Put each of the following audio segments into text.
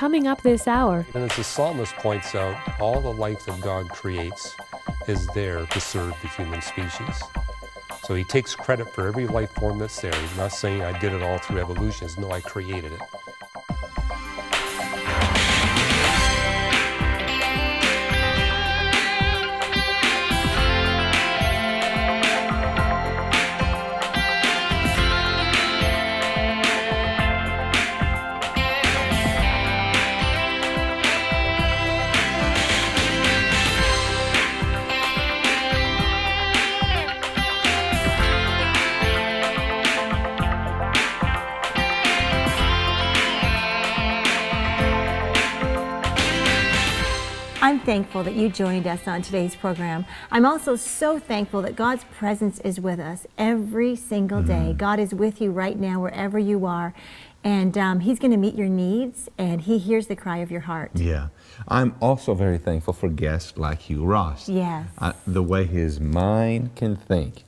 coming up this hour. And as the psalmist points out, all the life that God creates is there to serve the human species. So he takes credit for every life form that's there. He's not saying I did it all through evolution. He's, no, I created it. I'm thankful that you joined us on today's program. I'm also so thankful that God's presence is with us every single day. God is with you right now, wherever you are. And He's going to meet your needs, and He hears the cry of your heart. Yeah. I'm also very thankful for guests like Hugh Ross. Yes. The way his mind can think,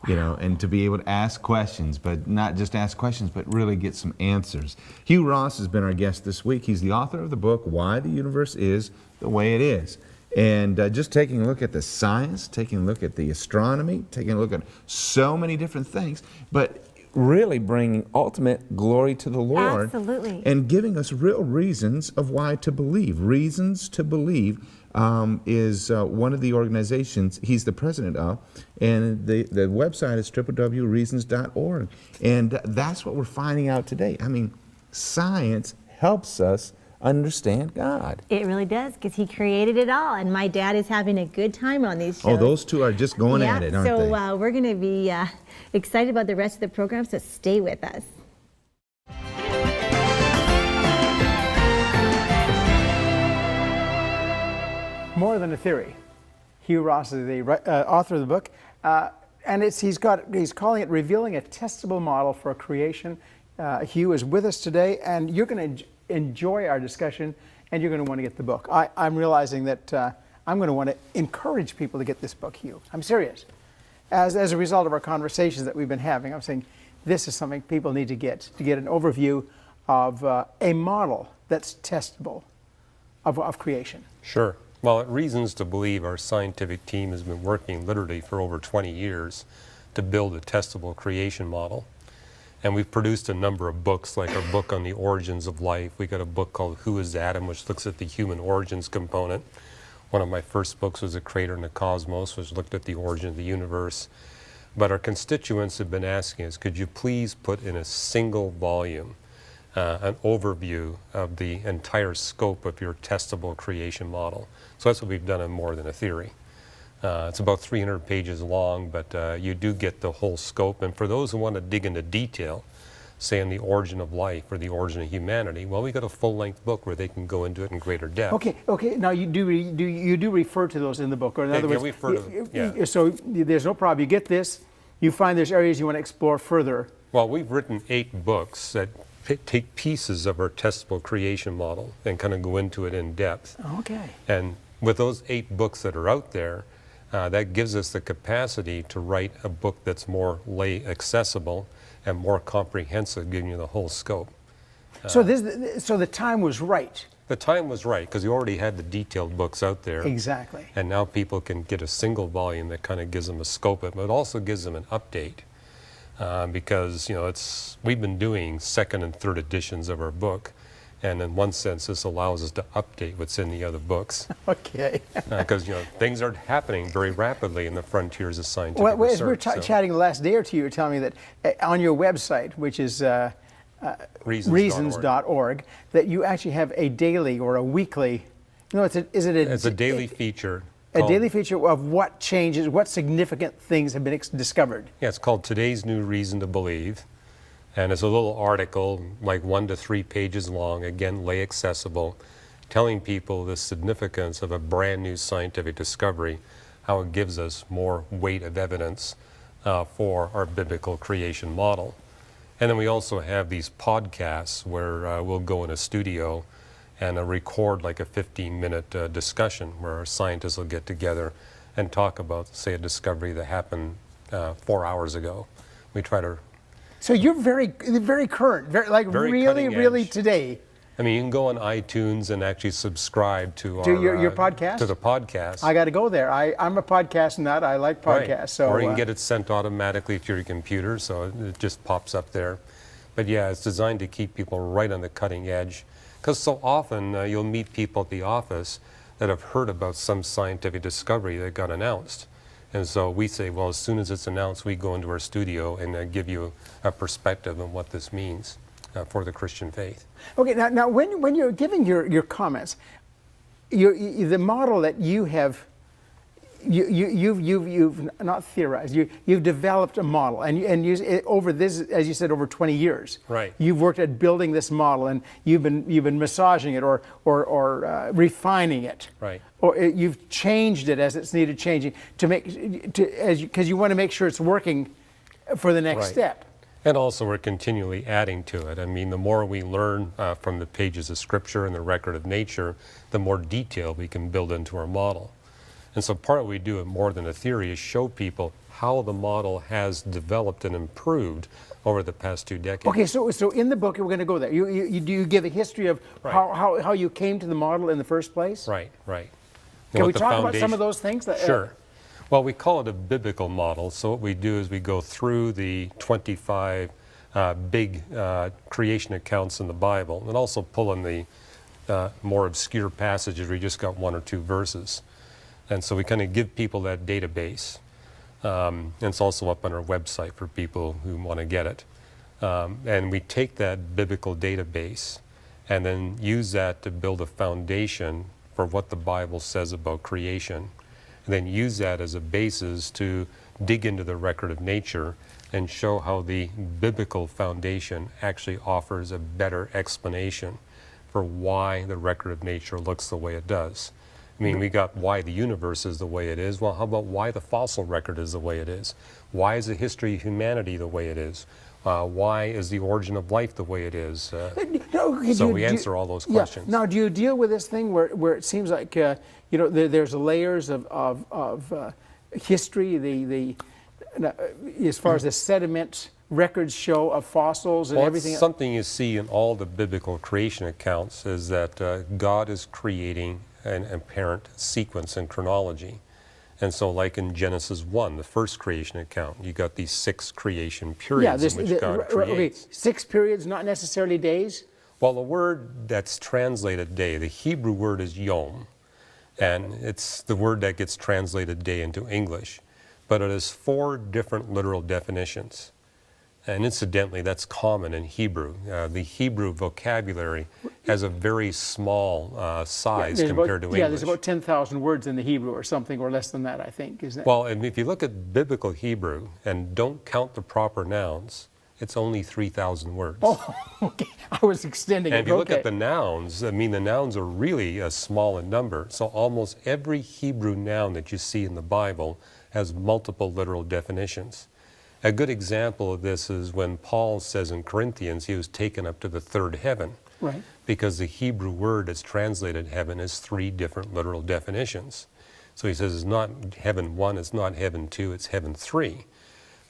you know, and to be able to ask questions, but not just ask questions, but really get some answers. Hugh Ross has been our guest this week. He's the author of the book, Why the Universe Is the Way It Is. And just taking a look at the science, taking a look at the astronomy, taking a look at so many different things, but really bringing ultimate glory to the Lord. Absolutely. And giving us real reasons of why to believe. Reasons to Believe is one of the organizations he's the president of, and the website is www.reasons.org. And that's what we're finding out today. I mean, science helps us understand God. It really does, because He created it all, and my dad is having a good time on these shows. Oh, those two are just going at it, aren't they? So we're going to be excited about the rest of the program, so stay with us. More Than a Theory. Hugh Ross is the author of the book, and he's calling it Revealing a Testable Model for Creation. Hugh is with us today, and you're going to enjoy our discussion, and you're going to want to get the book. I'm realizing that I'm going to want to encourage people to get this book, Hugh. I'm serious. As a result of our conversations that we've been having, I'm saying this is something people need to get an overview of a model that's testable of creation. Sure. Well, at Reasons to Believe, our scientific team has been working literally for over 20 years to build a testable creation model. And we've produced a number of books, like our book on the origins of life. We got a book called Who is Adam, which looks at the human origins component. One of my first books was The Creator and the Cosmos, which looked at the origin of the universe. But our constituents have been asking us, could you please put in a single volume an overview of the entire scope of your testable creation model? So that's what we've done in More Than a Theory. It's about 300 pages long, but you do get the whole scope. And for those who want to dig into detail, say on the origin of life or the origin of humanity, well, we got a full-length book where they can go into it in greater depth. Okay. Now you do refer to those in the book, or in other words, we refer to them, yeah. So there's no problem. You get this, you find there's areas you want to explore further. Well, we've written 8 books that take pieces of our testable creation model and kind of go into it in depth. Okay. And with those 8 books that are out there, that gives us the capacity to write a book that's more lay accessible and more comprehensive, giving you the whole scope. So the time was right. The time was right, because you already had the detailed books out there. Exactly. And now people can get a single volume that kind of gives them a scope, but it also gives them an update. Because, you know, we've been doing second and third editions of our book. And in one sense, this allows us to update what's in the other books. Okay. Because, you know, things are happening very rapidly in the frontiers of scientific research. Well, as we were chatting the last day or two, you were telling me that on your website, which is reasons.org, that you actually have a daily or a weekly, it's a daily feature. A daily feature of what changes, what significant things have been discovered. Yeah, it's called Today's New Reason to Believe. And it's a little article, like 1 to 3 pages long, again, lay accessible, telling people the significance of a brand new scientific discovery, how it gives us more weight of evidence for our biblical creation model. And then we also have these podcasts where we'll go in a studio and record like a 15-minute discussion where our scientists will get together and talk about, say, a discovery that happened 4 hours ago. We try to... So you're very current, really cutting edge. today. I mean, you can go on iTunes and actually subscribe to your podcast? To the podcast. I got to go there. I'm a podcast nut. I like podcasts. Right. So, or you can get it sent automatically to your computer, so it just pops up there. But yeah, it's designed to keep people right on the cutting edge. Because so often you'll meet people at the office that have heard about some scientific discovery that got announced. And so we say, well, as soon as it's announced, we go into our studio and give you a perspective on what this means for the Christian faith. Okay, now when you're giving your comments, the model that you have, you've not theorized, you've developed a model, and over this, as you said, over 20 years. Right. You've worked at building this model, and you've been massaging it or refining it. Right. Or you've changed it as it's needed changing because you want to make sure it's working for the next Right. step. And also we're continually adding to it. I mean, the more we learn from the pages of Scripture and the record of nature, the more detail we can build into our model. And so part of what we do, more than a theory, is show people how the model has developed and improved over the past 2 decades. Okay, so in the book, we're going to go there. You give a history of Right. how you came to the model in the first place? Right, right. Can we talk about some of those things? Sure. Well, we call it a biblical model. So what we do is we go through the 25 big creation accounts in the Bible, and also pull in the more obscure passages where you just got 1 or 2 verses. And so we kind of give people that database. And it's also up on our website for people who want to get it. And we take that biblical database and then use that to build a foundation for what the Bible says about creation. And then use that as a basis to dig into the record of nature and show how the biblical foundation actually offers a better explanation for why the record of nature looks the way it does. I mean, we got why the universe is the way it is. Well, how about why the fossil record is the way it is? Why is the history of humanity the way it is? Why is the origin of life the way it is? So we answer all those questions. Now, do you deal with this thing where it seems like there's layers of history, as far as the sediment records show of fossils and everything? Something you see in all the biblical creation accounts is that God is creating an apparent sequence and chronology. And so like in Genesis 1, the first creation account, you got these 6 creation periods in which God creates. Okay, 6 periods, not necessarily days? Well, the word that's translated day, the Hebrew word is yom, and it's the word that gets translated day into English. But it has 4 different literal definitions. And incidentally, that's common in Hebrew. The Hebrew vocabulary has a very small size compared to English. Yeah, there's about 10,000 words in the Hebrew or something, or less than that, I think, isn't it? Well, and if you look at biblical Hebrew and don't count the proper nouns, it's only 3,000 words. Oh, okay. I was extending it. And if you look at the nouns, I mean, the nouns are really small in number. So almost every Hebrew noun that you see in the Bible has multiple literal definitions. A good example of this is when Paul says in Corinthians he was taken up to the 3rd heaven. Right. Because the Hebrew word that's translated heaven has 3 different literal definitions. So he says it's not heaven 1, it's not heaven 2, it's heaven 3.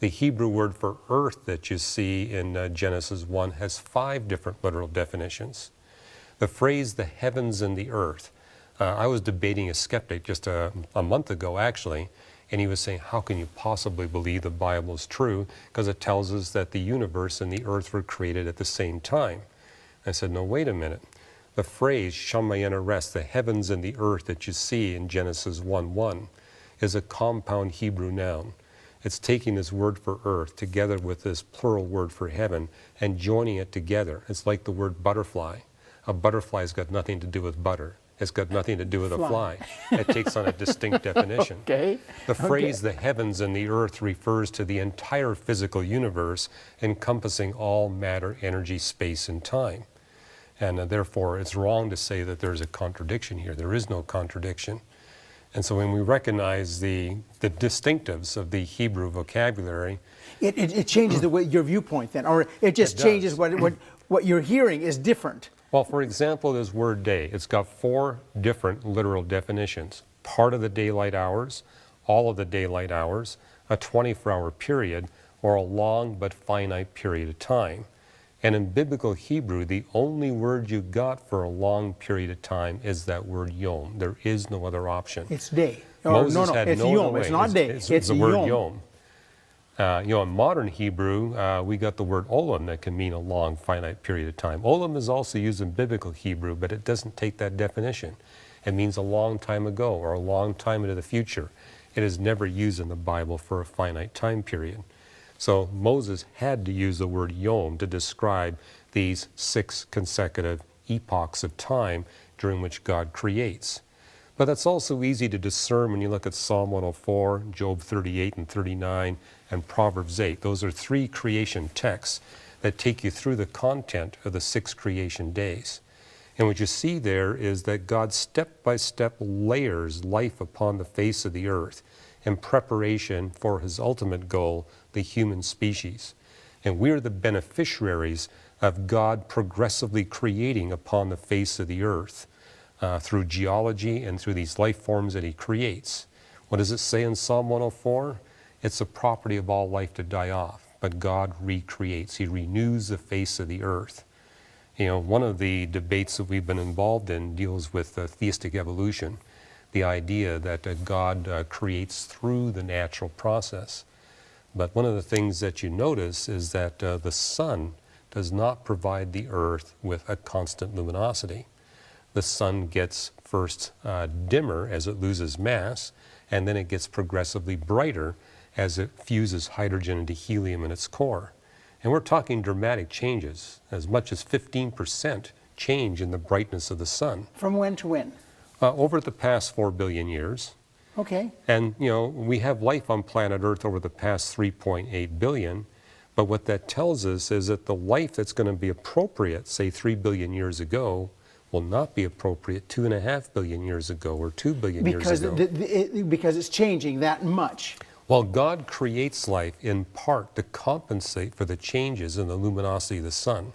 The Hebrew word for earth that you see in Genesis 1 has 5 different literal definitions. The phrase the heavens and the earth, I was debating a skeptic just a month ago actually, and he was saying, how can you possibly believe the Bible is true? Because it tells us that the universe and the earth were created at the same time. I said, no, wait a minute. The phrase, Shamayana rest, the heavens and the earth that you see in Genesis 1:1, is a compound Hebrew noun. It's taking this word for earth together with this plural word for heaven and joining it together. It's like the word butterfly. A butterfly's got nothing to do with butter. It's got nothing to do with a fly. It takes on a distinct definition. Okay. The phrase the heavens and the earth refers to the entire physical universe encompassing all matter, energy, space, and time. And therefore, it's wrong to say that there's a contradiction here. There is no contradiction. And so when we recognize the distinctives of the Hebrew vocabulary... It changes the way your viewpoint then, or it just changes what you're hearing is different. Well, for example, this word day, it's got 4 different literal definitions. Part of the daylight hours, all of the daylight hours, a 24-hour period, or a long but finite period of time. And in biblical Hebrew, the only word you got for a long period of time is that word yom. There is no other option. It's day. Moses no, had it's no yom. other way. It's not day. It's the word yom. In modern Hebrew, we got the word olam that can mean a long, finite period of time. Olam is also used in biblical Hebrew, but it doesn't take that definition. It means a long time ago or a long time into the future. It is never used in the Bible for a finite time period. So Moses had to use the word yom to describe these 6 consecutive epochs of time during which God creates. But that's also easy to discern when you look at Psalm 104, Job 38 and 39, and Proverbs 8. Those are 3 creation texts that take you through the content of the 6 creation days. And what you see there is that God step by step layers life upon the face of the earth in preparation for his ultimate goal, the human species. And we're the beneficiaries of God progressively creating upon the face of the earth through geology and through these life forms that he creates. What does it say in Psalm 104? It's the property of all life to die off, but God recreates. He renews the face of the earth. You know, one of the debates that we've been involved in deals with theistic evolution, the idea that God creates through the natural process. But one of the things that you notice is that the sun does not provide the earth with a constant luminosity. The sun gets first dimmer as it loses mass, and then it gets progressively brighter as it fuses hydrogen into helium in its core. And we're talking dramatic changes, as much as 15% change in the brightness of the sun. From when to when? Over the past 4 billion years. Okay. And, you know, we have life on planet Earth over the past 3.8 billion, but what that tells us is that the life that's going to be appropriate, say 3 billion years ago, will not be appropriate 2.5 billion years ago or 2 billion years ago. Because it's changing that much. Well, God creates life in part to compensate for the changes in the luminosity of the sun.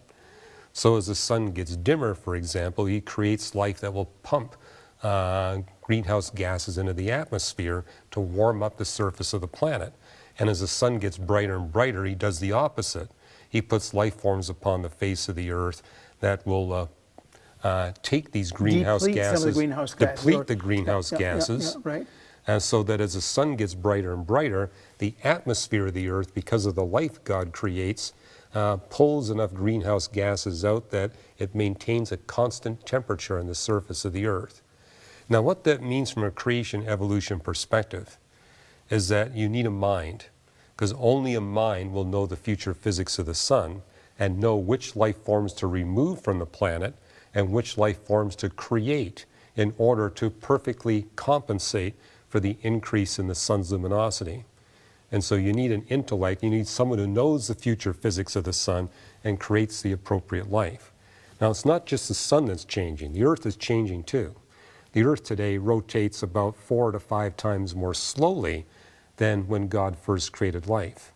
So as the sun gets dimmer, for example, he creates life that will pump greenhouse gases into the atmosphere to warm up the surface of the planet. And as the sun gets brighter and brighter, he does the opposite. He puts life forms upon the face of the earth that will take these greenhouse gases, deplete the greenhouse gases, right. And so that as the sun gets brighter and brighter, the atmosphere of the earth, because of the life God creates, pulls enough greenhouse gases out that it maintains a constant temperature on the surface of the earth. Now, what that means from a creation evolution perspective is that you need a mind, because only a mind will know the future physics of the sun and know which life forms to remove from the planet and which life forms to create in order to perfectly compensate for the increase in the sun's luminosity. And so you need an intellect, you need someone who knows the future physics of the sun and creates the appropriate life. Now, it's not just the sun that's changing, the earth is changing too. The earth today rotates about 4 to 5 times more slowly than when God first created life.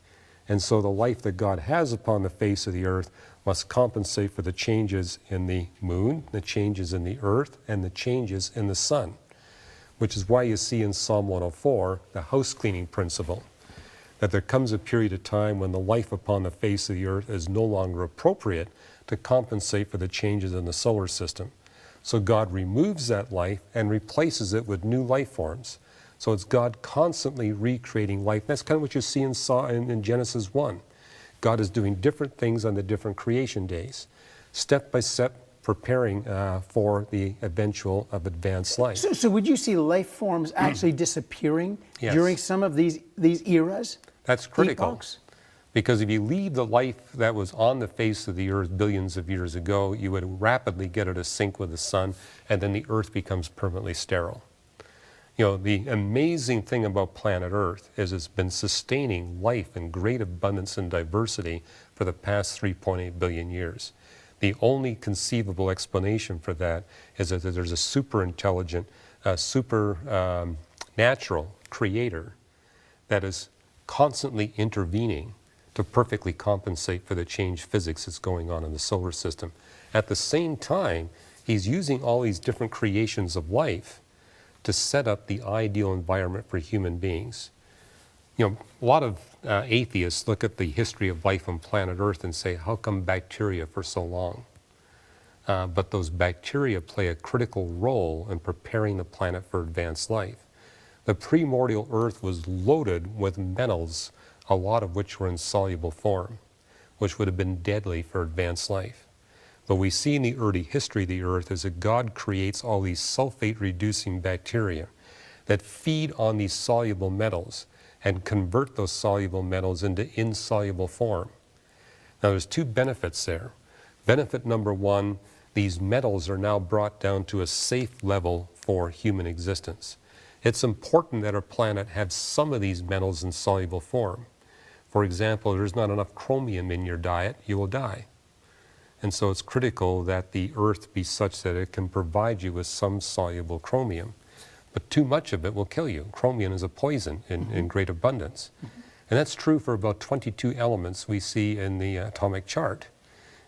And so the life that God has upon the face of the earth must compensate for the changes in the moon, the changes in the earth, and the changes in the sun, which is why you see in Psalm 104 the house cleaning principle, that there comes a period of time when the life upon the face of the earth is no longer appropriate to compensate for the changes in the solar system. So God removes that life and replaces it with new life forms. So it's God constantly recreating life. That's kind of what you see in Genesis 1. God is doing different things on the different creation days, step by step preparing for the eventual of advanced life. So would you see life forms actually disappearing during some of these eras? That's critical. Epochs? Because if you leave the life that was on the face of the earth billions of years ago, you would rapidly get it to sync with the sun, and then the earth becomes permanently sterile. You know, the amazing thing about planet Earth is it's been sustaining life in great abundance and diversity for the past 3.8 billion years. The only conceivable explanation for that is that there's a super intelligent, natural creator that is constantly intervening to perfectly compensate for the changed physics that's going on in the solar system. At the same time, he's using all these different creations of life to set up the ideal environment for human beings. A lot of atheists look at the history of life on planet Earth and say, how come bacteria for so long? But those bacteria play a critical role in preparing the planet for advanced life. The primordial Earth was loaded with metals, a lot of which were in soluble form, which would have been deadly for advanced life. But we see in the early history of the Earth is that God creates all these sulfate-reducing bacteria that feed on these soluble metals and convert those soluble metals into insoluble form. Now there's two benefits there. Benefit number one, these metals are now brought down to a safe level for human existence. It's important that our planet have some of these metals in soluble form. For example, if there's not enough chromium in your diet, you will die. And so it's critical that the Earth be such that it can provide you with some soluble chromium. But too much of it will kill you. Chromium is a poison in great abundance. And that's true for about 22 elements we see in the atomic chart.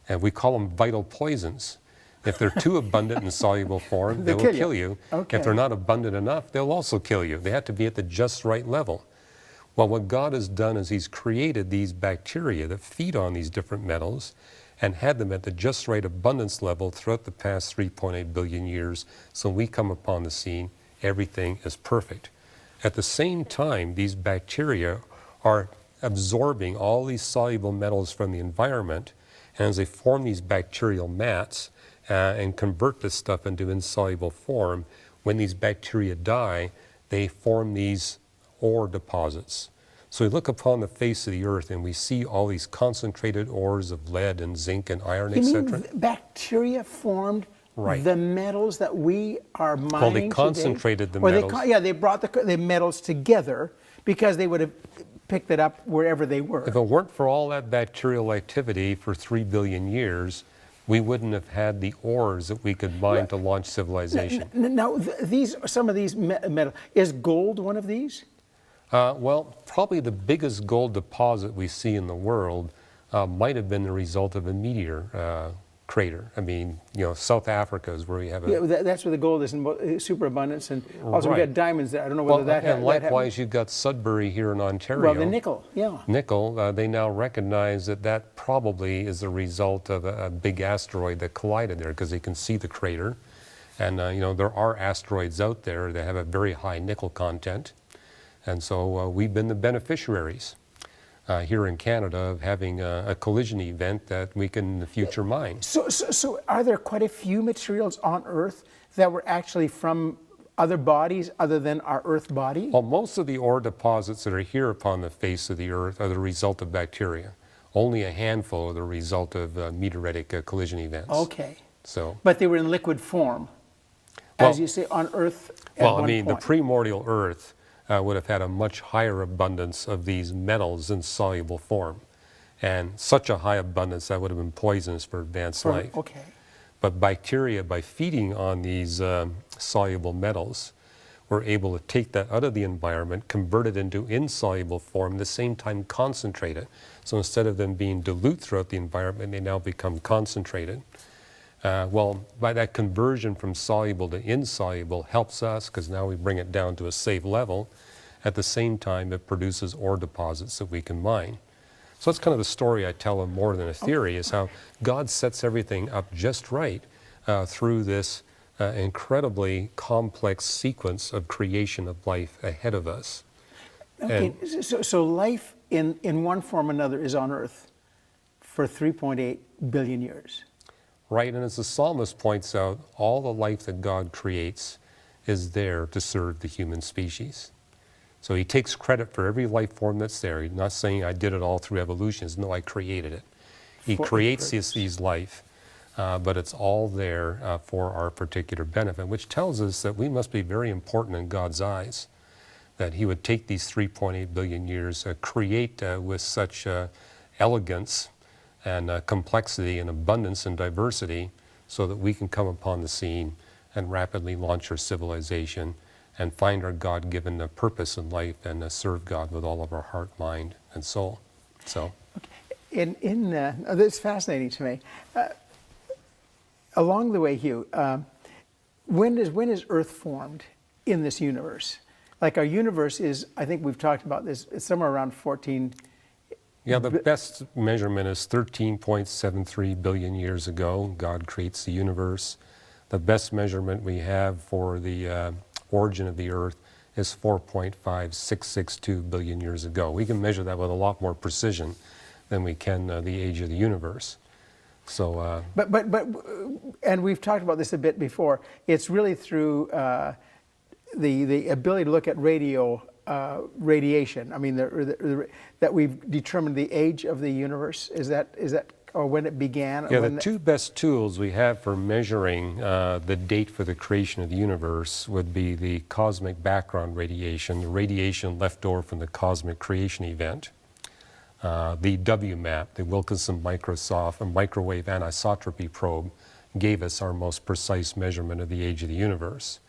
And we call them vital poisons. If they're too abundant in soluble form, they will kill you. Okay. If they're not abundant enough, they'll also kill you. They have to be at the just right level. Well, what God has done is He's created these bacteria that feed on these different metals and had them at the just right abundance level throughout the past 3.8 billion years. So when we come upon the scene, everything is perfect. At the same time, these bacteria are absorbing all these soluble metals from the environment, and as they form these bacterial mats and convert this stuff into insoluble form, when these bacteria die, they form these ore deposits. So we look upon the face of the Earth and we see all these concentrated ores of lead and zinc and iron, etc. You mean bacteria formed Right. the metals that we are mining Well, they concentrated today? the metals. They brought the metals together because they would have picked it up wherever they were. If it weren't for all that bacterial activity for 3 billion years, we wouldn't have had the ores that we could mine to launch civilization. Now, some of these metals, is gold one of these? Well, probably the biggest gold deposit we see in the world might have been the result of a meteor crater. I mean, South Africa is where we have a... Yeah, that's where the gold is in superabundance, and also Right. we've got diamonds there. I don't know whether that and likewise, you've got Sudbury here in Ontario. Well, the nickel, yeah. Nickel, they now recognize that probably is a result of a big asteroid that collided there, because they can see the crater. And, there are asteroids out there that have a very high nickel content. And so we've been the beneficiaries here in Canada of having a collision event that we can in the future mine. So are there quite a few materials on Earth that were actually from other bodies other than our Earth body? Well, most of the ore deposits that are here upon the face of the Earth are the result of bacteria. Only a handful are the result of meteoritic collision events. Okay. So, but they were in liquid form, as you say, on Earth at well, one I mean, point. the primordial Earth would have had a much higher abundance of these metals in soluble form. And such a high abundance that would have been poisonous for advanced life. Okay. But bacteria, by feeding on these soluble metals, were able to take that out of the environment, convert it into insoluble form, at the same time concentrate it. So instead of them being dilute throughout the environment, they now become concentrated. Well, by that conversion from soluble to insoluble helps us, because now we bring it down to a safe level. At the same time, it produces ore deposits that we can mine. So that's kind of the story I tell of more than a theory, is how God sets everything up just right through this incredibly complex sequence of creation of life ahead of us. Okay, so life in one form or another is on Earth for 3.8 billion years. Right, and as the psalmist points out, all the life that God creates is there to serve the human species. So he takes credit for every life form that's there. He's not saying I did it all through evolution. He's, no, I created it. He creates these life, but it's all there for our particular benefit, which tells us that we must be very important in God's eyes, that he would take these 3.8 billion years, create with such elegance and complexity and abundance and diversity, so that we can come upon the scene and rapidly launch our civilization and find our God-given purpose in life and serve God with all of our heart, mind, and soul. So, this is fascinating to me. Along the way, Hugh, when is Earth formed in this universe? like our universe is, I think we've talked about this, it's somewhere around 14. Yeah, the best measurement is 13.73 billion years ago. God creates the universe. The best measurement we have for the origin of the Earth is 4.5662 billion years ago. We can measure that with a lot more precision than we can the age of the universe. So, and we've talked about this a bit before. It's really through the ability to look at radiation. I mean, that we've determined the age of the universe. Is that, or when it began? Yeah, the two best tools we have for measuring the date for the creation of the universe would be the cosmic background radiation, the radiation left over from the cosmic creation event. The WMAP, the Wilkinson microwave anisotropy probe, gave us our most precise measurement of the age of the universe.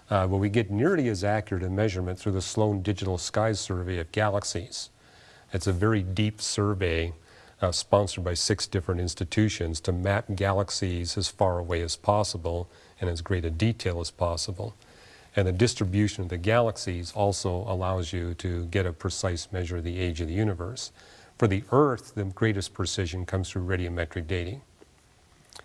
But we get nearly as accurate a measurement through the Sloan Digital Skies Survey of galaxies. It's a very deep survey sponsored by 6 different institutions to map galaxies as far away as possible and as great a detail as possible. And the distribution of the galaxies also allows you to get a precise measure of the age of the universe. For the Earth, the greatest precision comes through radiometric dating.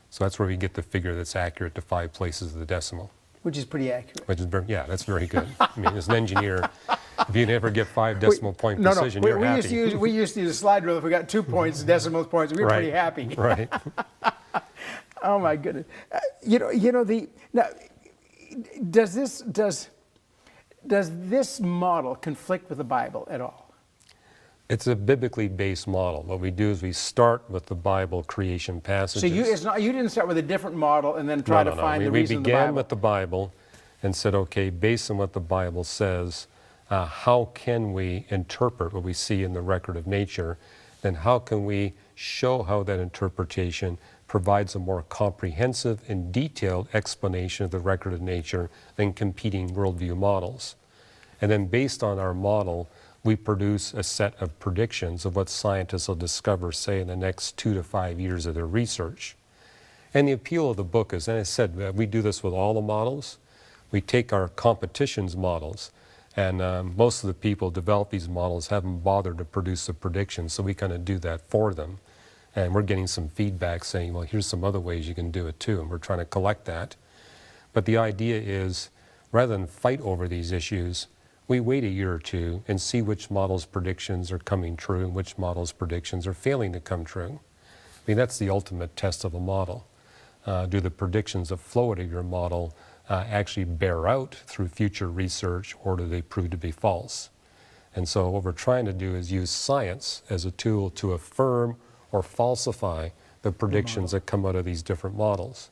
So that's where we get the figure that's accurate to 5 places of the decimal. Which is pretty accurate. Which is yeah, that's very good. I mean, as an engineer, if you never get 5 decimal point precision, you're happy. We used to use a slide rule. If we got 2 points, decimal points, we were pretty happy. Right. Oh my goodness. Now, does this model conflict with the Bible at all? It's a biblically based model. What we do is we start with the Bible creation passages. So you didn't start with a different model and then try to find the reason in the Bible. We began with the Bible and said, okay, based on what the Bible says, how can we interpret what we see in the record of nature? Then how can we show how that interpretation provides a more comprehensive and detailed explanation of the record of nature than competing worldview models? And then based on our model, we produce a set of predictions of what scientists will discover, say, in the next 2 to 5 years of their research. And the appeal of the book is, and I said, we do this with all the models. We take our competition's models, and most of the people who develop these models haven't bothered to produce the predictions, so we kind of do that for them. And we're getting some feedback saying, well, here's some other ways you can do it too, and we're trying to collect that. But the idea is, rather than fight over these issues, we wait a year or 2 and see which models' predictions are coming true and which models' predictions are failing to come true. I mean, that's the ultimate test of a model. Do the predictions that flow out of your model actually bear out through future research, or do they prove to be false? And so what we're trying to do is use science as a tool to affirm or falsify the predictions that come out of these different models.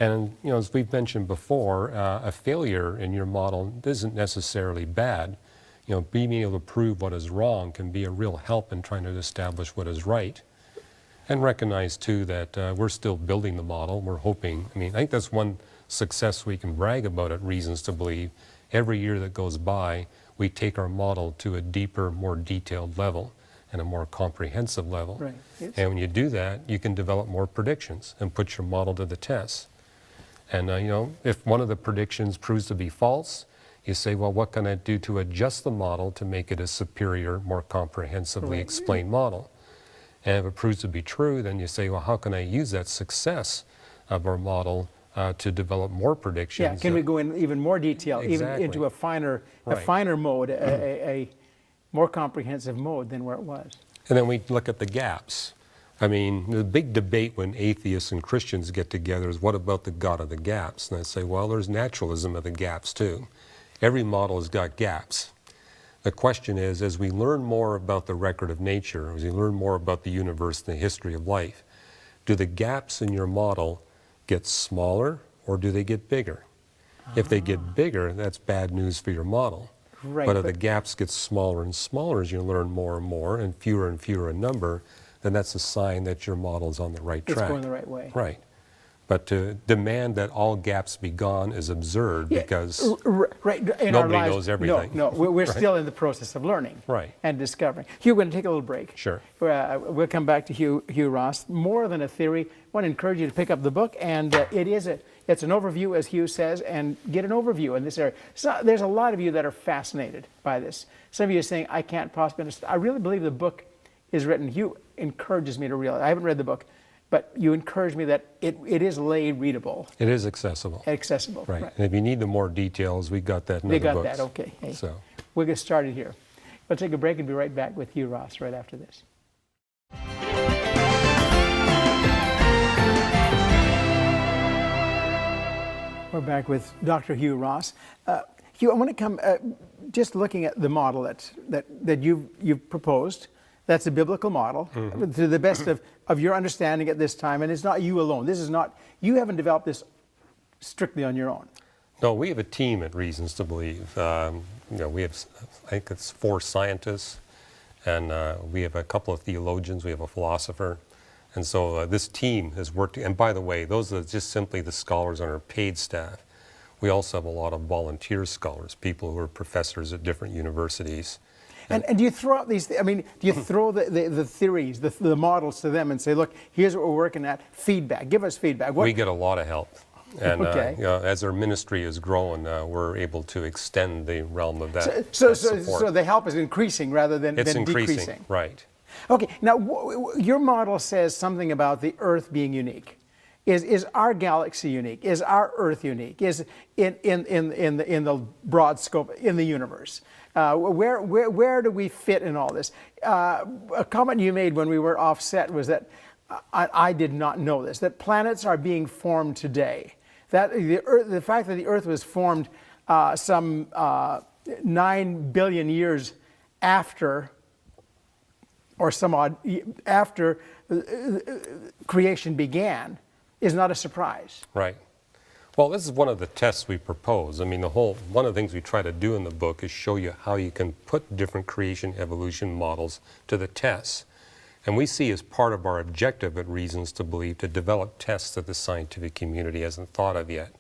And as we've mentioned before, a failure in your model isn't necessarily bad. Being able to prove what is wrong can be a real help in trying to establish what is right. And recognize too that we're still building the model. We're hoping, I think that's one success we can brag about at Reasons to Believe. Every year that goes by, we take our model to a deeper, more detailed level and a more comprehensive level. Right. And when you do that, you can develop more predictions and put your model to the test. And if one of the predictions proves to be false, you say, well, what can I do to adjust the model to make it a superior, more comprehensively explained model? And if it proves to be true, then you say, well, how can I use that success of our model to develop more predictions? Yeah, can we go in even more detail, even into a finer mode, a more comprehensive mode than where it was? And then we look at the gaps. The big debate when atheists and Christians get together is, what about the God of the gaps? And I say, well, there's naturalism of the gaps too. Every model has got gaps. The question is, as we learn more about the record of nature, as we learn more about the universe and the history of life, do the gaps in your model get smaller or do they get bigger? If they get bigger, that's bad news for your model. But if the gaps get smaller and smaller as you learn more and more and fewer in number, then that's a sign that your model is on the right track. It's going the right way. Right. But to demand that all gaps be gone is absurd because right in nobody our lives, knows everything. No, we're Right. still in the process of learning Right. and discovering. Hugh, we're going to take a little break. Sure. We'll come back to Hugh Ross. More Than a Theory. I want to encourage you to pick up the book, and it's an overview, as Hugh says, and get an overview in this area. So there's a lot of you that are fascinated by this. Some of you are saying, I can't possibly understand. I really believe the book is written. Hugh encourages me to realize. I haven't read the book, but you encourage me that it is lay readable. it is accessible. Accessible. Right. And if you need the more details, we got that in They other got books. that, okay. Hey, So. we'll get started here. We'll take a break and be right back with Hugh Ross right after this. We're back with Dr. Hugh Ross. Hugh, I want to come just looking at the model that you've proposed. That's a biblical model, to the best of your understanding at this time, and it's not you alone. This is not, you haven't developed this strictly on your own. No, we have a team at Reasons to Believe. We have, I think it's 4 scientists, and we have a couple of theologians, we have a philosopher. And so this team has worked, and by the way, those are just simply the scholars on our paid staff. We also have a lot of volunteer scholars, people who are professors at different universities. And do you throw out these, I mean, do you throw the theories, the models to them and say, look, here's what we're working at, feedback, give us feedback. We get a lot of help. And Okay. As our ministry has grown, we're able to extend the realm of that, So support. the help is increasing rather than It's decreasing. increasing, right. Okay, now your model says something about the Earth being unique. Is our galaxy unique? Is our Earth unique? Is in the broad scope in the universe? Where do we fit in all this? A comment you made when we were offset was that I did not know this, that planets are being formed today. That the fact that the Earth was formed some 9 billion years after, or some odd after creation began, is not a surprise. Right. Well, this is one of the tests we propose. I mean, one of the things we try to do in the book is show you how you can put different creation evolution models to the test. And we see as part of our objective at Reasons to Believe to develop tests that the scientific community hasn't thought of yet,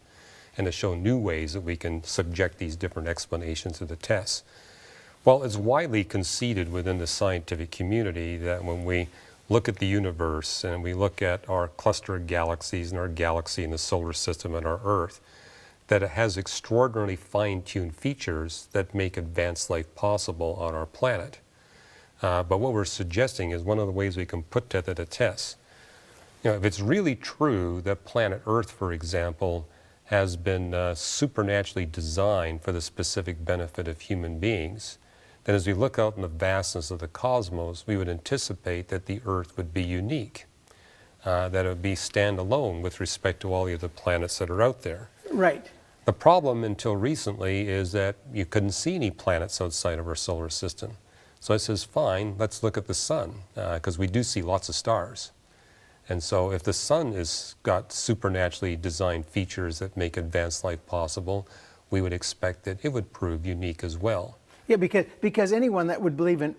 and to show new ways that we can subject these different explanations to the tests. Well, it's widely conceded within the scientific community that when we look at the universe and we look at our cluster of galaxies and our galaxy in the solar system and our Earth, that it has extraordinarily fine-tuned features that make advanced life possible on our planet. But what we're suggesting is one of the ways we can put that to the test. If it's really true that planet Earth, for example, has been supernaturally designed for the specific benefit of human beings, then as we look out in the vastness of the cosmos, we would anticipate that the Earth would be unique, that it would be standalone with respect to all the other planets that are out there. Right. The problem until recently is that you couldn't see any planets outside of our solar system. So I says, fine, let's look at the sun, because we do see lots of stars. And so if the sun has got supernaturally designed features that make advanced life possible, we would expect that it would prove unique as well. Yeah, because anyone that would believe in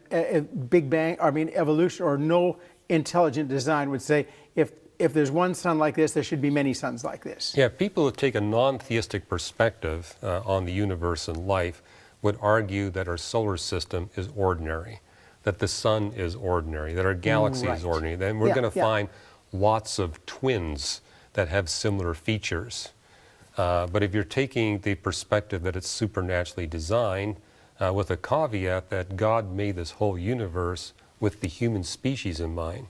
Big Bang, evolution, or no intelligent design would say, if there's one sun like this, there should be many suns like this. Yeah, people who take a non-theistic perspective on the universe and life would argue that our solar system is ordinary, that the sun is ordinary, that our galaxy is ordinary. Then we're going to find lots of twins that have similar features. But if you're taking the perspective that it's supernaturally designed, with a caveat that God made this whole universe with the human species in mind.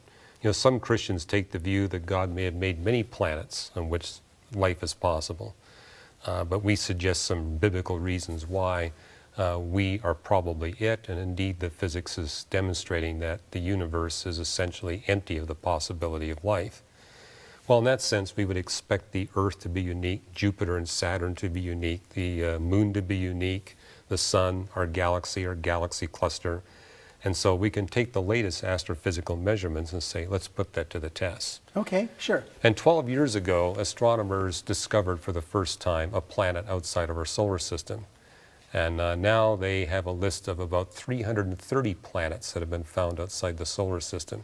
Some Christians take the view that God may have made many planets on which life is possible. But we suggest some biblical reasons why we are probably it, and indeed the physics is demonstrating that the universe is essentially empty of the possibility of life. Well, in that sense, we would expect the Earth to be unique, Jupiter and Saturn to be unique, the Moon to be unique, the Sun, our galaxy cluster. And so we can take the latest astrophysical measurements and say, let's put that to the test. Okay, sure. And 12 years ago, astronomers discovered for the first time a planet outside of our solar system. And now they have a list of about 330 planets that have been found outside the solar system.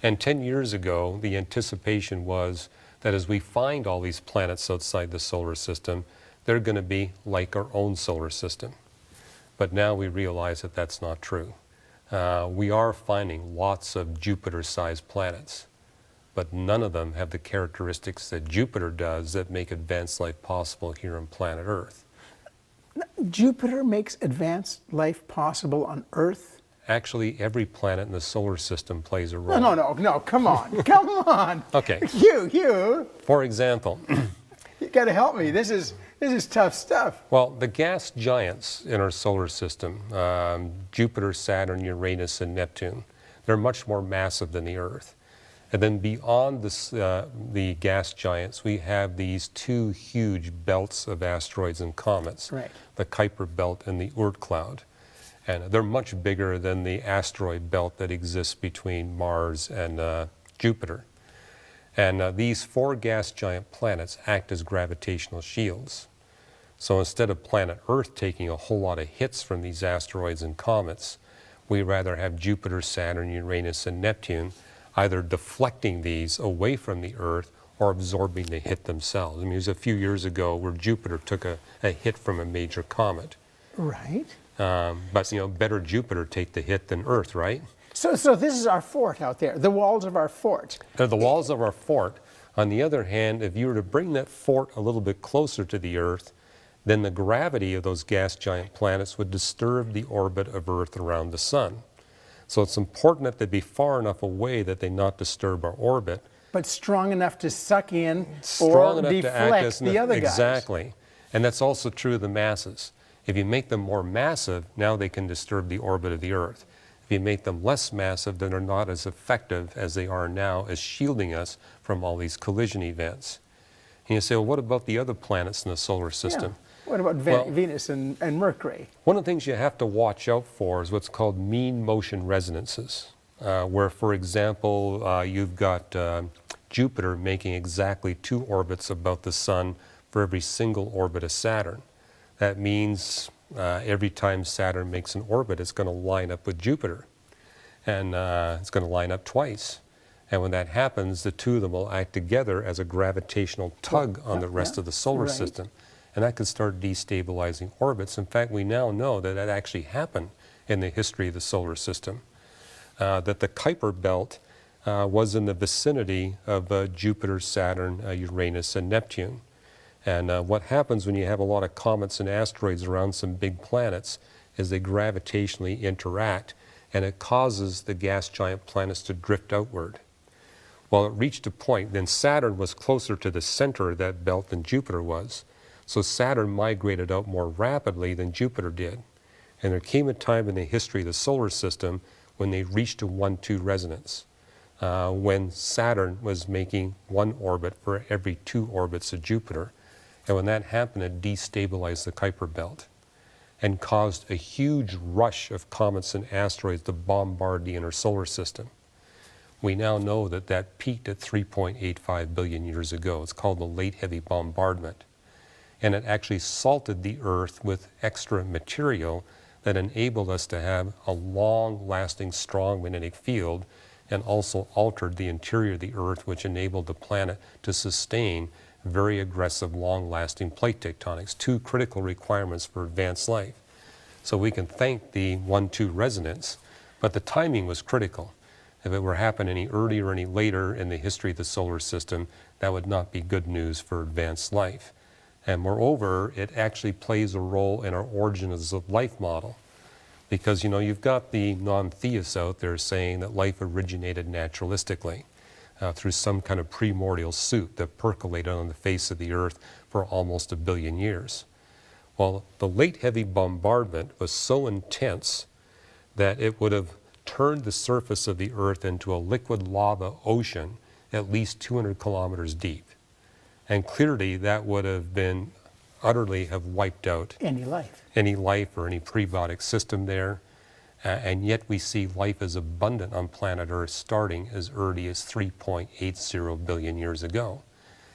And 10 years ago, the anticipation was that as we find all these planets outside the solar system, they're going to be like our own solar system. But now we realize that that's not true. We are finding lots of Jupiter-sized planets, but none of them have the characteristics that Jupiter does that make advanced life possible here on planet Earth. Jupiter makes advanced life possible on Earth? Actually, every planet in the solar system plays a role. No, come on, come on. Okay. Hugh. For example, You got to help me. This is tough stuff. well, the gas giants in our solar system, Jupiter, Saturn, Uranus, and Neptune, they're much more massive than the Earth. And then beyond this, the gas giants, we have these two huge belts of asteroids and comets, Right. the Kuiper belt and the Oort cloud. And they're much bigger than the asteroid belt that exists between Mars and Jupiter. And these four gas giant planets act as gravitational shields. So instead of planet Earth taking a whole lot of hits from these asteroids and comets, we rather have Jupiter, Saturn, Uranus, and Neptune either deflecting these away from the Earth or absorbing the hit themselves. I mean, it was a few years ago where Jupiter took a hit from a major comet. Right. But, you know, better Jupiter take the hit than Earth, right? So this is our fort out there, the walls of our fort. They're the walls of our fort. On the other hand, if you were to bring that fort a little bit closer to the Earth, then the gravity of those gas giant planets would disturb the orbit of Earth around the Sun. So it's important that they be far enough away that they not disturb our orbit. But strong enough to suck in Strong or enough to act deflect as the other guys. Exactly. And that's also true of the masses. If you make them more massive, now they can disturb the orbit of the Earth. If you make them less massive, then they're not as effective as they are now as shielding us from all these collision events. And you say, well, what about the other planets in the solar system? Yeah. What about Well, Venus and Mercury? One of the things you have to watch out for is what's called mean motion resonances, where, for example, you've got Jupiter making exactly 2 orbits about the Sun for every single orbit of Saturn. That means every time Saturn makes an orbit, it's going to line up with Jupiter. And it's going to line up twice. And when that happens, the two of them will act together as a gravitational tug on the rest of the solar Right. system. And that could start destabilizing orbits. In fact, we now know that that actually happened in the history of the solar system. That the Kuiper belt was in the vicinity of Jupiter, Saturn, Uranus, and Neptune. And what happens when you have a lot of comets and asteroids around some big planets is they gravitationally interact, and it causes the gas giant planets to drift outward. Well, it reached a point, then Saturn was closer to the center of that belt than Jupiter was. So Saturn migrated out more rapidly than Jupiter did. And there came a time in the history of the solar system when they reached a 1-2 resonance, when Saturn was making 1 orbit for every 2 orbits of Jupiter. And when that happened, it destabilized the Kuiper belt and caused a huge rush of comets and asteroids to bombard the inner solar system. We now know that that peaked at 3.85 billion years ago. It's called the late heavy bombardment. And it actually salted the Earth with extra material that enabled us to have a long-lasting, strong magnetic field, and also altered the interior of the Earth, which enabled the planet to sustain very aggressive, long-lasting plate tectonics, 2 critical requirements for advanced life. So we can thank the 1-2 resonance, but the timing was critical. If it were happened any earlier or any later in the history of the solar system, that would not be good news for advanced life. And moreover, it actually plays a role in our origins of life model. Because, you know, you've got the non-theists out there saying that life originated naturalistically through some kind of primordial soup that percolated on the face of the Earth for almost 1 billion years. Well, the late heavy bombardment was so intense that it would have turned the surface of the Earth into a liquid lava ocean at least 200 kilometers deep. And clearly that would have been utterly have wiped out Any life. any life or any prebiotic system there. And yet we see life as abundant on planet Earth starting as early as 3.80 billion years ago.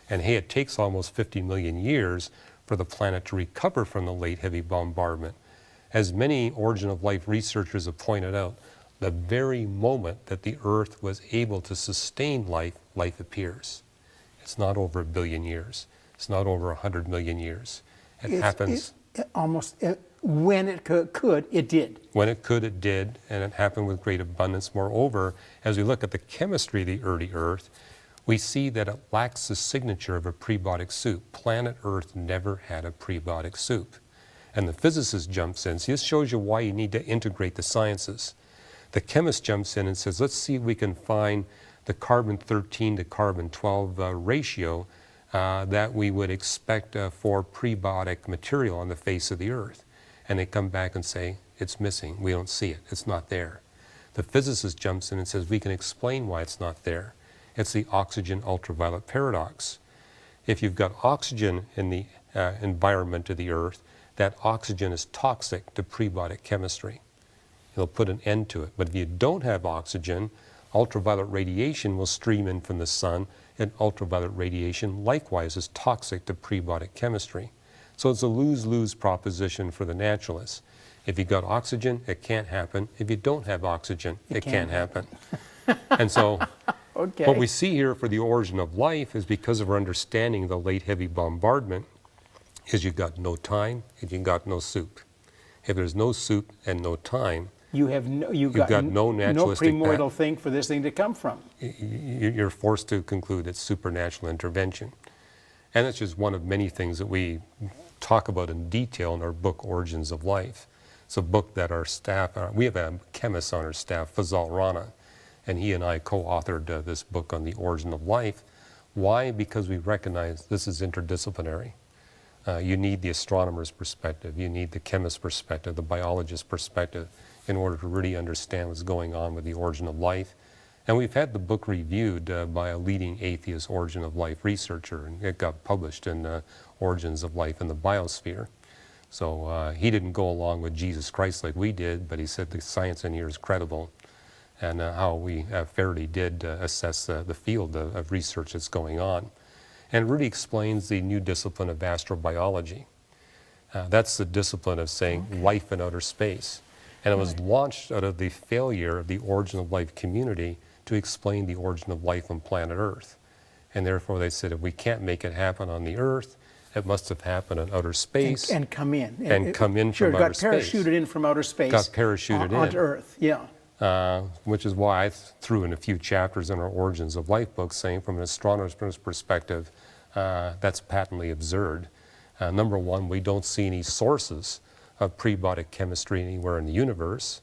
And hey, it takes almost 50 million years for the planet to recover from the late heavy bombardment. As many origin of life researchers have pointed out, the very moment that the Earth was able to sustain life, life appears. It's not over 1 billion years. It's not over 100 million years. It happens. When it could, it did. When it could, it did, and it happened with great abundance. Moreover, as we look at the chemistry of the early Earth, we see that it lacks the signature of a prebiotic soup. Planet Earth never had a prebiotic soup. And the physicist jumps in. So this shows you why you need to integrate the sciences. The chemist jumps in and says, let's see if we can find the carbon-13 to carbon-12 ratio that we would expect for prebiotic material on the face of the Earth. And they come back and say, it's missing. We don't see it. It's not there. The physicist jumps in and says, we can explain why it's not there. It's the oxygen ultraviolet paradox. If you've got oxygen in the environment of the Earth, that oxygen is toxic to prebiotic chemistry. It'll put an end to it. But if you don't have oxygen, ultraviolet radiation will stream in from the sun, and ultraviolet radiation likewise is toxic to prebiotic chemistry. So it's a lose-lose proposition for the naturalists. If you've got oxygen, it can't happen. If you don't have oxygen, it can't happen. And so what we see here for the origin of life is because of our understanding of the late heavy bombardment, is you've got no time and you've got no soup. If there's no soup and no time, you've got no naturalistic primordial thing for this thing to come from. You're forced to conclude it's supernatural intervention. And that's just one of many things that we talk about in detail in our book, Origins of Life. It's a book that our staff, we have a chemist on our staff, Fazal Rana, and he and I co-authored this book on the origin of life. Why? Because we recognize this is interdisciplinary. You need the astronomer's perspective, you need the chemist's perspective, the biologist's perspective, in order to really understand what's going on with the origin of life. And we've had the book reviewed by a leading atheist origin of life researcher, and it got published in Origins of Life in the Biosphere. So he didn't go along with Jesus Christ like we did, but he said the science in here is credible, and how we fairly did assess the field of research that's going on. And it really explains the new discipline of astrobiology. That's the discipline of saying life in outer space. And it was launched out of the failure of the origin of life community to explain the origin of life on planet Earth. And therefore they said, if we can't make it happen on the Earth, it must have happened in outer space. And come in. And come in from outer space. Got parachuted in from outer space. Got parachuted in. Onto Earth, yeah. Which is why I threw in a few chapters in our Origins of Life book saying from an astronomer's perspective, that's patently absurd. Number one, we don't see any sources of prebiotic chemistry anywhere in the universe.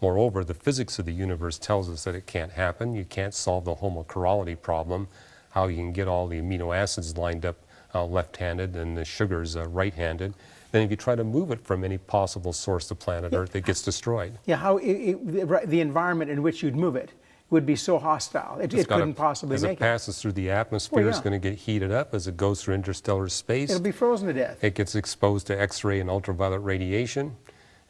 Moreover, the physics of the universe tells us that it can't happen. You can't solve the homochirality problem, how you can get all the amino acids lined up left-handed and the sugars right-handed. Then if you try to move it from any possible source to planet Earth, it gets destroyed. Yeah, how the environment in which you'd move it would be so hostile. It couldn't possibly make it. As it passes through the atmosphere, it's going to get heated up. As it goes through interstellar space, it'll be frozen to death. It gets exposed to X-ray and ultraviolet radiation.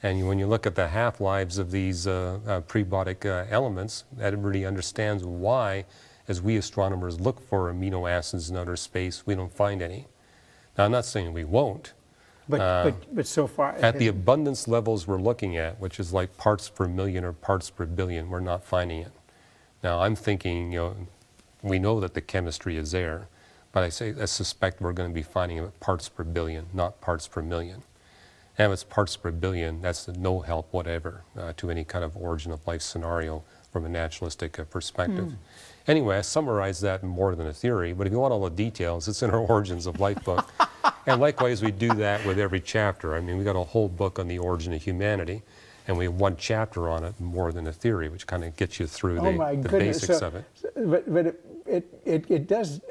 And when you look at the half-lives of these prebiotic elements, that really understands why, as we astronomers look for amino acids in outer space, we don't find any. Now, I'm not saying we won't. But so far... At the abundance levels we're looking at, which is like parts per million or parts per billion, we're not finding it. Now, I'm thinking, we know that the chemistry is there, but I suspect we're going to be finding it at parts per billion, not parts per million. And if it's parts per billion, that's no help whatever to any kind of origin of life scenario from a naturalistic perspective. Anyway, I summarized that in more than a theory, but if you want all the details, it's in our Origins of Life book. And likewise, we do that with every chapter. I mean, we got a whole book on the origin of humanity, and we have one chapter on it, more than a theory, which kind of gets you through the basics of it. But it does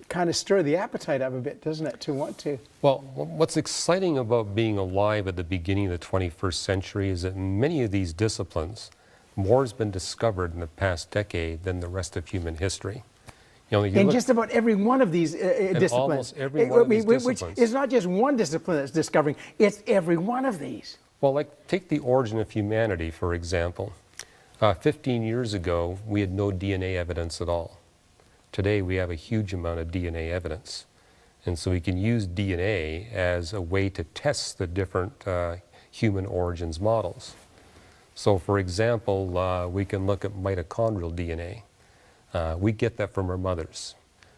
kind of stir the appetite up a bit, doesn't it, to want to... Well, what's exciting about being alive at the beginning of the 21st century is that in many of these disciplines, more has been discovered in the past decade than the rest of human history. In just about every one of these disciplines. Almost every one of these disciplines. It's not just one discipline that's discovering, it's every one of these. Well, like take the origin of humanity, for example. 15 years ago, we had no DNA evidence at all. Today, we have a huge amount of DNA evidence. And so we can use DNA as a way to test the different human origins models. So for example, we can look at mitochondrial DNA. We get that from our mothers.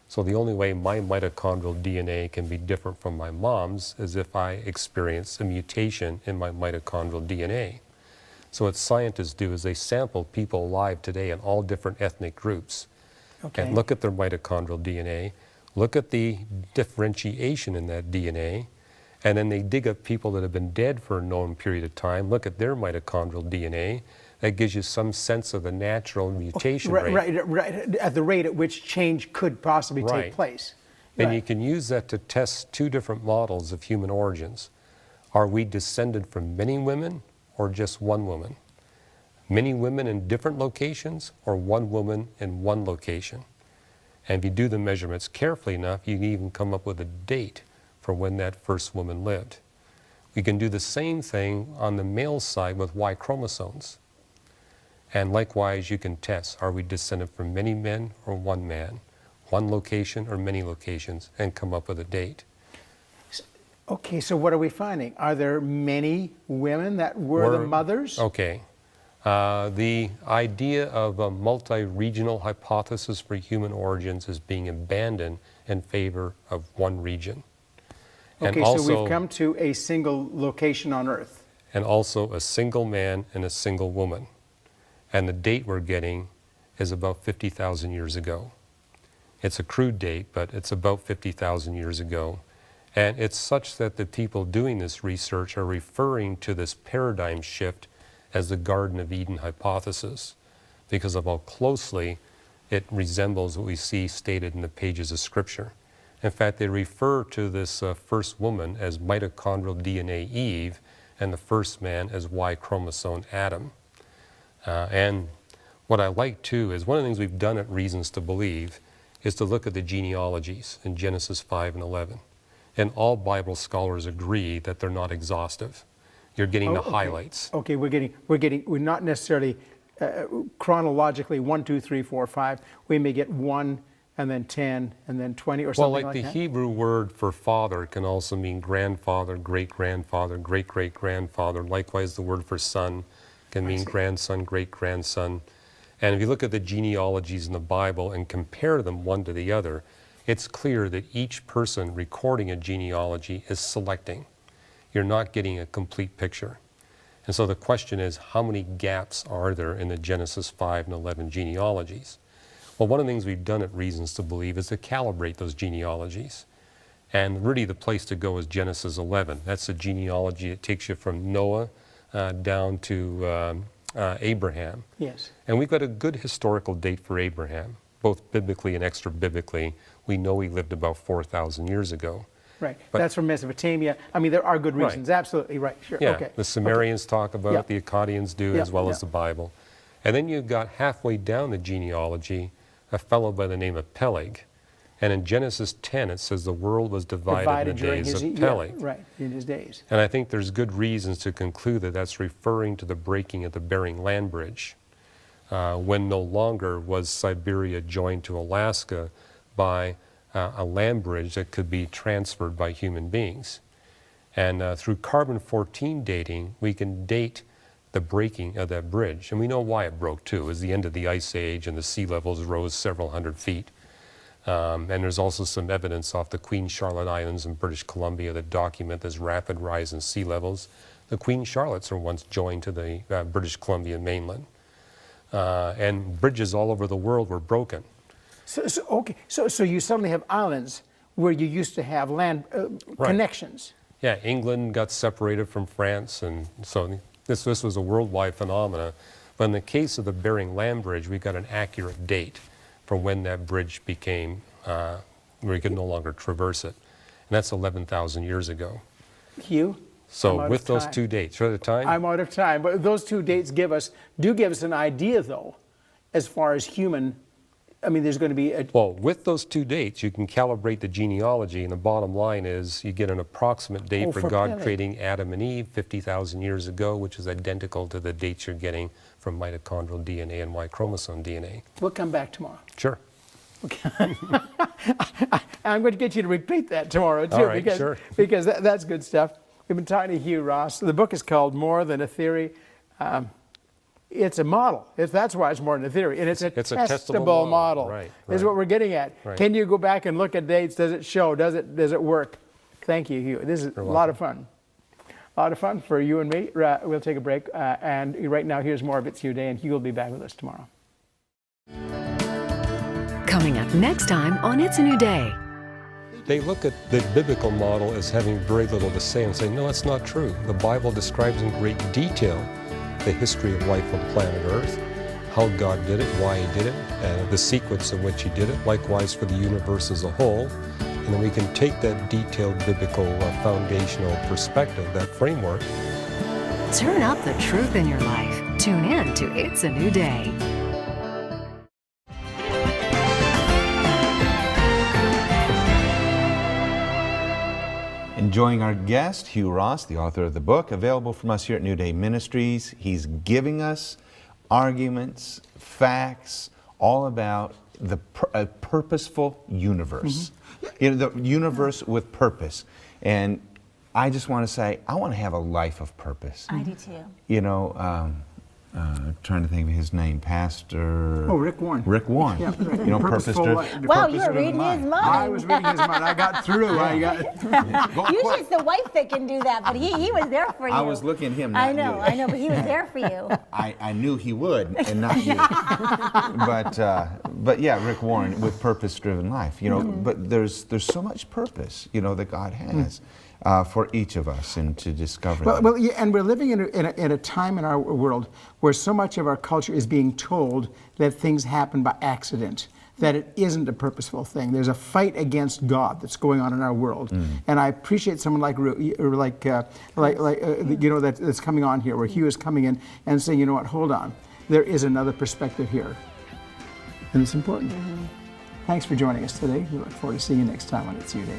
So the only way my mitochondrial DNA can be different from my mom's is if I experience a mutation in my mitochondrial DNA. So what scientists do is they sample people alive today in all different ethnic groups and look at their mitochondrial DNA, look at the differentiation in that DNA, and then they dig up people that have been dead for a known period of time, look at their mitochondrial DNA. That gives you some sense of the natural mutation rate. Right, at the rate at which change could possibly take place. And you can use that to test two different models of human origins. Are we descended from many women or just one woman? Many women in different locations or one woman in one location? And if you do the measurements carefully enough, you can even come up with a date for when that first woman lived. We can do the same thing on the male side with Y chromosomes. And likewise, you can test, are we descended from many men or one man, one location or many locations, and come up with a date. Okay, so what are we finding? Are there many women that were the mothers? Okay. The idea of a multi-regional hypothesis for human origins is being abandoned in favor of one region. Okay, and also, so we've come to a single location on Earth. And also a single man and a single woman. And the date we're getting is about 50,000 years ago. It's a crude date, but it's about 50,000 years ago. And it's such that the people doing this research are referring to this paradigm shift as the Garden of Eden hypothesis, because of how closely it resembles what we see stated in the pages of Scripture. In fact, they refer to this first woman as mitochondrial DNA Eve, and the first man as Y chromosome Adam. And what I like too is one of the things we've done at Reasons to Believe is to look at the genealogies in Genesis 5 and 11. And all Bible scholars agree that they're not exhaustive. You're getting the highlights. Okay, we're not necessarily chronologically 1, 2, 3, 4, 5. We may get 1 and then 10 and then 20 or something like that. Well, like the Hebrew word for father can also mean grandfather, great-grandfather, great-great-grandfather. Likewise, the word for son can mean grandson, great-grandson. And if you look at the genealogies in the Bible and compare them one to the other, it's clear that each person recording a genealogy is selecting. You're not getting a complete picture. And so the question is, how many gaps are there in the Genesis 5 and 11 genealogies? Well, one of the things we've done at Reasons to Believe is to calibrate those genealogies. And really the place to go is Genesis 11. That's the genealogy that takes you from Noah down to Abraham. Yes. And we've got a good historical date for Abraham, both biblically and extra biblically. We know he lived about 4,000 years ago. Right. But that's from Mesopotamia. I mean, there are good reasons. Right. Absolutely. Right. Sure. Yeah. Okay. The Sumerians talk about it, the Akkadians do, as well as the Bible. And then you've got halfway down the genealogy a fellow by the name of Peleg. And in Genesis 10, it says the world was divided in the days of Peleg. Right, in his days. And I think there's good reasons to conclude that that's referring to the breaking of the Bering Land Bridge, when no longer was Siberia joined to Alaska by a land bridge that could be transferred by human beings. And through carbon-14 dating, we can date the breaking of that bridge. And we know why it broke too. It was the end of the Ice Age and the sea levels rose several hundred feet. And there's also some evidence off the Queen Charlotte Islands in British Columbia that document this rapid rise in sea levels. The Queen Charlottes were once joined to the British Columbia mainland. And bridges all over the world were broken. So you suddenly have islands where you used to have land connections. Yeah, England got separated from France, and so this was a worldwide phenomenon. But in the case of the Bering Land Bridge, we got an accurate date for when that bridge became, where you could no longer traverse it. And that's 11,000 years ago. Hugh? So with those two dates, you're out of time? I'm out of time, but those two dates give us an idea though, as far as human, I mean, there's going to be a... Well, with those two dates, you can calibrate the genealogy, and the bottom line is you get an approximate date for God creating Adam and Eve 50,000 years ago, which is identical to the dates you're getting from mitochondrial DNA and Y chromosome DNA. We'll come back tomorrow. Sure. Okay. I'm going to get you to repeat that tomorrow, too, all right, because that's good stuff. We've been talking to Hugh Ross. The book is called More Than a Theory. it's a model. That's why it's more than a theory. And it's a testable model. Right, Is what we're getting at. Right. Can you go back and look at dates? Does it show? Does it work? Thank you, Hugh. This is a lot of fun. A lot of fun for you and me. We'll take a break. And right now, here's more of It's New Day, and Hugh will be back with us tomorrow. Coming up next time on It's a New Day. They look at the biblical model as having very little to say and say, no, it's not true. The Bible describes in great detail the history of life on planet Earth, how God did it, why he did it, the sequence in which he did it, likewise for the universe as a whole. And then we can take that detailed biblical foundational perspective, that framework. Turn up the truth in your life. Tune in to It's a New Day. Enjoying our guest, Hugh Ross, the author of the book, available from us here at New Day Ministries. He's giving us arguments, facts, all about the purposeful universe. You know, the universe with purpose. And I just want to say, I want to have a life of purpose. I do too. You know, trying to think of his name, Pastor... Oh, Rick Warren. Rick Warren. Yeah, right. You know, Wow, you were reading his mind. I was reading his mind. I got through. Usually it's the wife that can do that, but he was there for you. I was looking at him, not I know, but he was there for you. I knew he would, and not you. But yeah, Rick Warren with purpose-driven life. You know, but there's so much purpose, you know, that God has for each of us, and to discover. Well, yeah, and we're living in a time in our world where so much of our culture is being told that things happen by accident, that it isn't a purposeful thing. There's a fight against God that's going on in our world, and I appreciate someone like you know, that's coming on here, where Hugh is coming in and saying, you know what, hold on, there is another perspective here, and it's important. Thanks for joining us today. We look forward to seeing you next time on It's Your Day.